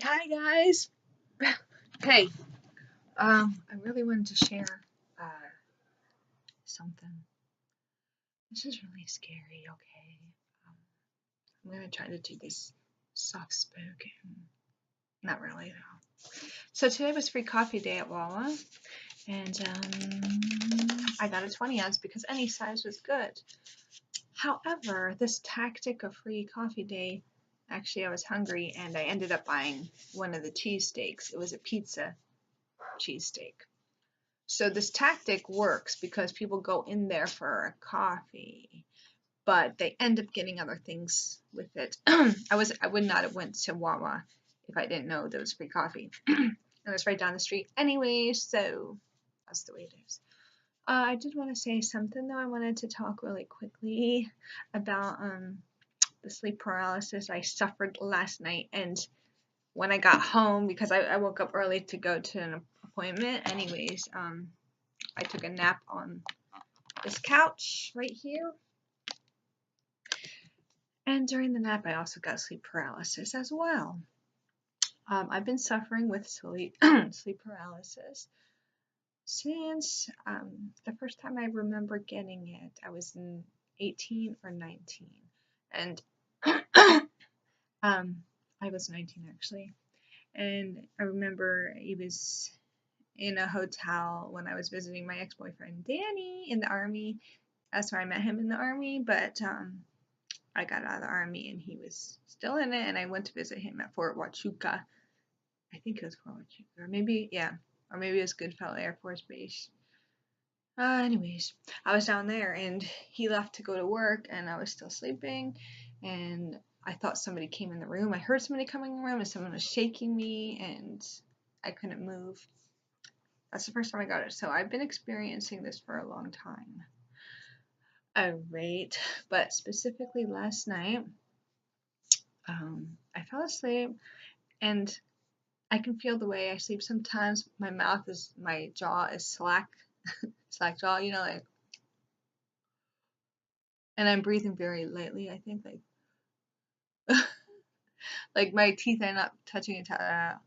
Hi guys. Hey, I really wanted to share something. This is really scary. Okay, um, I'm gonna try to do this soft spoken. Not really though. So today was free coffee day at Wawa, and I got a 20 ounce because any size was good. However, this tactic of free coffee day, actually I was hungry and I ended up buying one of the cheesesteaks. It was a pizza cheesesteak. So this tactic works because people go in there for a coffee, but they end up getting other things with it. I would not have went to Wawa if I didn't know there was free coffee. And it's right down the street anyway, so that's the way it is. I did want to say something though. I wanted to talk really quickly about the sleep paralysis I suffered last night, and when I got home, because I woke up early to go to an appointment anyways, I took a nap on this couch right here. And during the nap, I also got sleep paralysis as well. I've been suffering with sleep paralysis since the first time I remember getting it. I was in 18 or 19, and I was 19 actually. And I remember it was in a hotel when I was visiting my ex-boyfriend Danny in the army. That's where I met him, in the army, but I got out of the army and he was still in it, and I went to visit him at Fort Huachuca. I think it was Fort Huachuca, or maybe, yeah, or maybe it was Goodfellow Air Force Base. Anyways, I was down there and he left to go to work and I was still sleeping, and I thought somebody came in the room. I heard somebody coming in the room and someone was shaking me and I couldn't move. That's the first time I got it. So I've been experiencing this for a long time. Alright, but specifically last night, I fell asleep and I can feel the way I sleep sometimes. My jaw is slack, slack jaw, like, and I'm breathing very lightly, I think, like my teeth are not touching each other,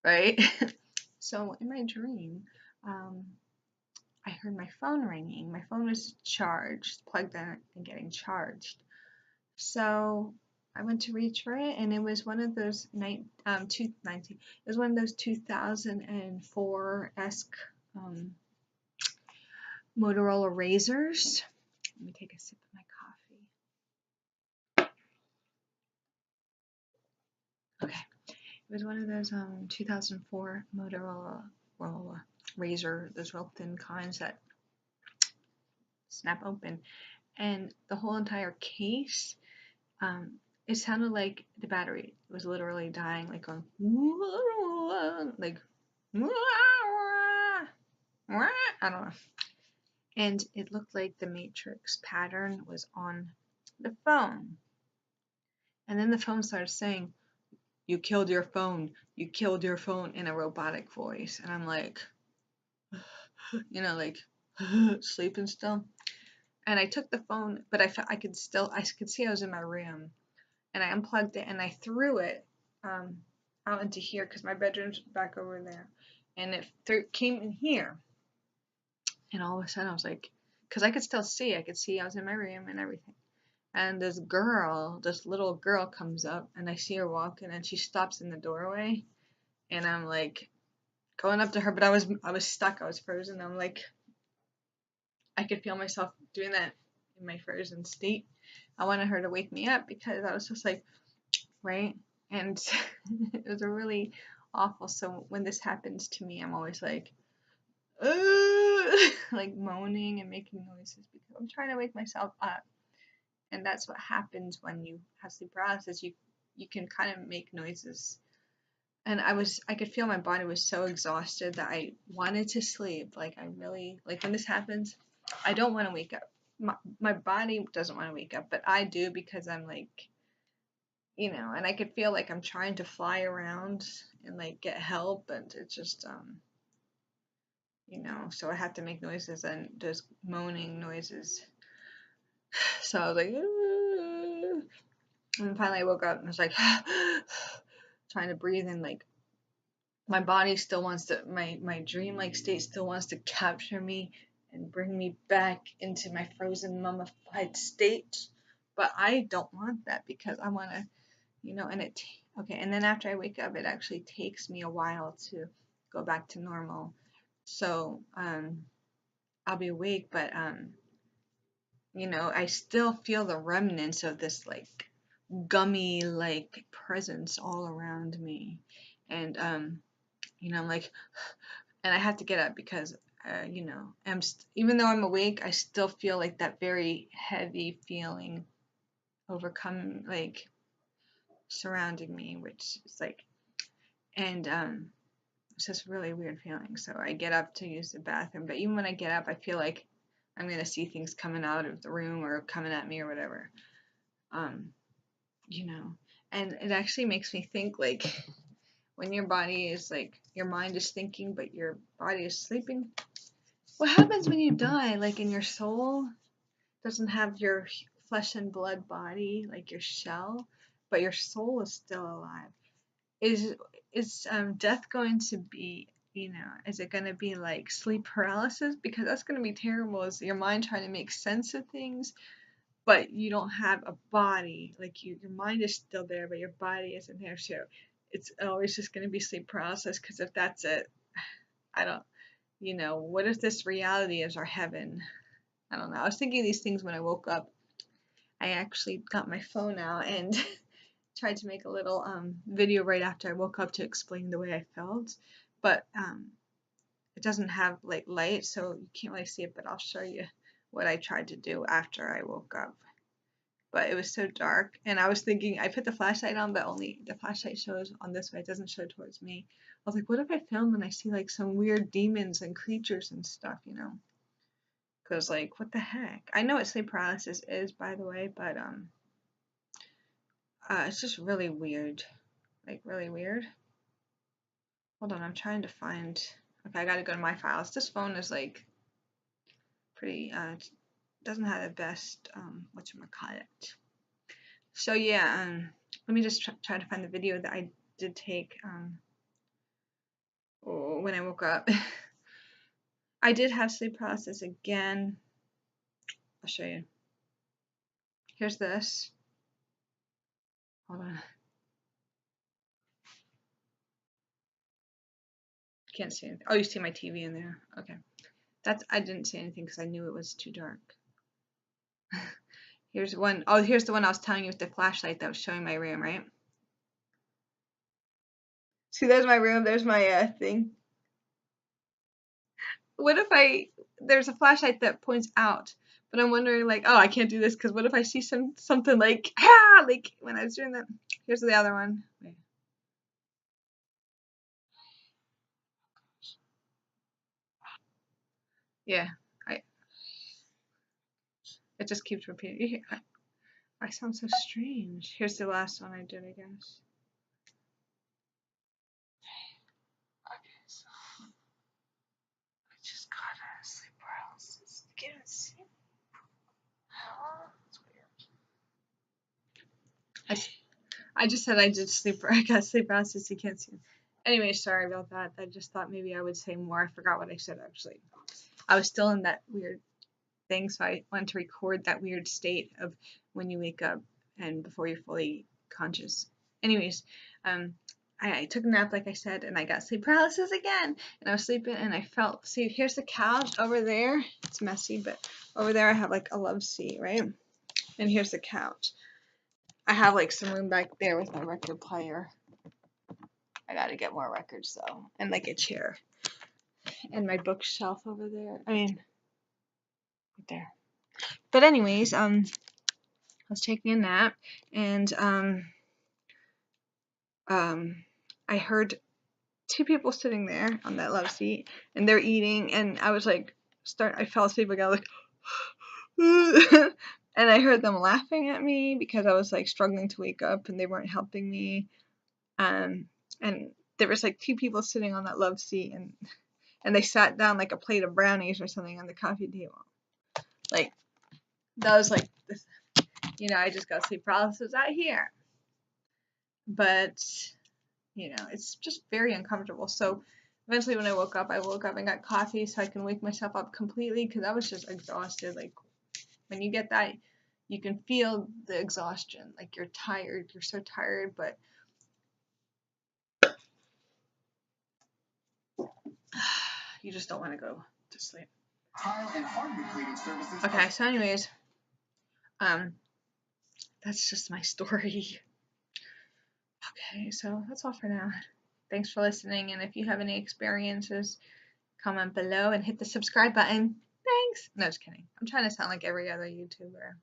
right? So in my dream, I heard my phone ringing. My phone was charged, plugged in and getting charged. So I went to reach for it, and it was one of those it was one of those 2004-esque Motorola Razors. Let me take a sip of my coffee. Okay, it was one of those 2004 Motorola Razor, those real thin kinds that snap open, and the whole entire case, it sounded like the battery was literally dying, like going like I don't know. And it looked like the Matrix pattern was on the phone. And then the phone started saying, "You killed your phone. You killed your phone," in a robotic voice. And I'm like, like sleeping still. And I took the phone, but I could see I was in my room. And I unplugged it and I threw it out into here because my bedroom's back over there. And it came in here. And all of a sudden I was like, because I could still see, I was in my room and everything. And this little girl comes up and I see her walking and she stops in the doorway. And I'm like going up to her, but I was stuck, I was frozen. I'm like, I could feel myself doing that in my frozen state. I wanted her to wake me up because I was just like, right? And it was a really awful. So when this happens to me, I'm always like, like moaning and making noises because I'm trying to wake myself up. And that's what happens when you have sleep paralysis. You can kind of make noises. And I could feel my body was so exhausted that I wanted to sleep. Like, I really, like, when this happens, I don't want to wake up. My body doesn't want to wake up, but I do because I'm like, and I could feel like I'm trying to fly around and like get help, and it's just so I have to make noises and just moaning noises. So I was like, And finally I woke up and I was like trying to breathe, and like my body still wants to, my dream-like state still wants to capture me and bring me back into my frozen mummified state. But I don't want that because I want to, and okay. And then after I wake up, it actually takes me a while to go back to normal. So, I'll be awake, but, I still feel the remnants of this like gummy like presence all around me. And, I'm like, and I have to get up because, even though I'm awake, I still feel like that very heavy feeling overcome, like surrounding me, which is like, and it's just really weird feeling. So I get up to use the bathroom, but even when I get up, I feel like I'm gonna see things coming out of the room or coming at me or whatever. Um, and it actually makes me think like when your body is like your mind is thinking but your body is sleeping. What happens when you die? Like, in your soul doesn't have your flesh and blood body, like your shell, but your soul is still alive. Is death going to be, is it going to be like sleep paralysis? Because that's going to be terrible. Is your mind trying to make sense of things, but you don't have a body? Like your mind is still there, but your body isn't there. So it's always just going to be sleep paralysis. Because if that's it, I don't. What if this reality is our heaven? I don't know. I was thinking these things when I woke up. I actually got my phone out and tried to make a little video right after I woke up to explain the way I felt. But it doesn't have like light, so you can't really see it, but I'll show you what I tried to do after I woke up. But it was so dark, and I was thinking, I put the flashlight on, but only the flashlight shows on this way. It doesn't show towards me. I was like, what if I film and I see like some weird demons and creatures and stuff, Because like, what the heck? I know what sleep paralysis is, by the way, but it's just really weird. Like, really weird. Hold on, I'm trying to find. Okay, I gotta go to my files. This phone is like pretty. Doesn't have the best. Whatchamacallit. So yeah. Let me just try to find the video that I did take. When I woke up. I did have sleep paralysis again. I'll show you. Here's this. Hold on. Can't see anything. Oh, you see my TV in there. Okay. I didn't see anything because I knew it was too dark. Here's one. Oh, here's the one I was telling you with the flashlight that was showing my room, right? See, there's my room. There's my thing. What if there's a flashlight that points out, but I'm wondering like, oh, I can't do this because what if I see something like, like when I was doing that. Here's the other one. Wait. Yeah, it just keeps repeating. I sound so strange. Here's the last one I did, I guess. Okay, so I just got a sleep paralysis. You can't see it. That's weird. I just said I got sleep paralysis. You can't see it. Anyway, sorry about that. I just thought maybe I would say more. I forgot what I said actually. I was still in that weird thing, so I wanted to record that weird state of when you wake up and before you're fully conscious. Anyways, I took a nap, like I said, and I got sleep paralysis again. And I was sleeping, and I felt. See, here's the couch over there. It's messy, but over there I have like a love seat, right? And here's the couch. I have like some room back there with my record player. I gotta get more records though, and like a chair, and my bookshelf over there. I mean, right there. But anyways, I was taking a nap, and I heard two people sitting there on that love seat, and they're eating, and I was like, I fell asleep again, like, and I heard them laughing at me because I was like struggling to wake up, and they weren't helping me, and there was like two people sitting on that love seat, and they sat down like a plate of brownies or something on the coffee table, like that was like this. you know, I just got sleep paralysis out here. But, you know, it's just very uncomfortable. So eventually when I woke up and got coffee so I can wake myself up completely because I was just exhausted. Like when you get that, you can feel the exhaustion. Like you're tired. You're so tired, but you just don't want to go to sleep. Okay, so anyways, that's just my story. Okay, so that's all for now. Thanks for listening, and if you have any experiences, comment below and hit the subscribe button. Thanks. No, just kidding. I'm trying to sound like every other YouTuber.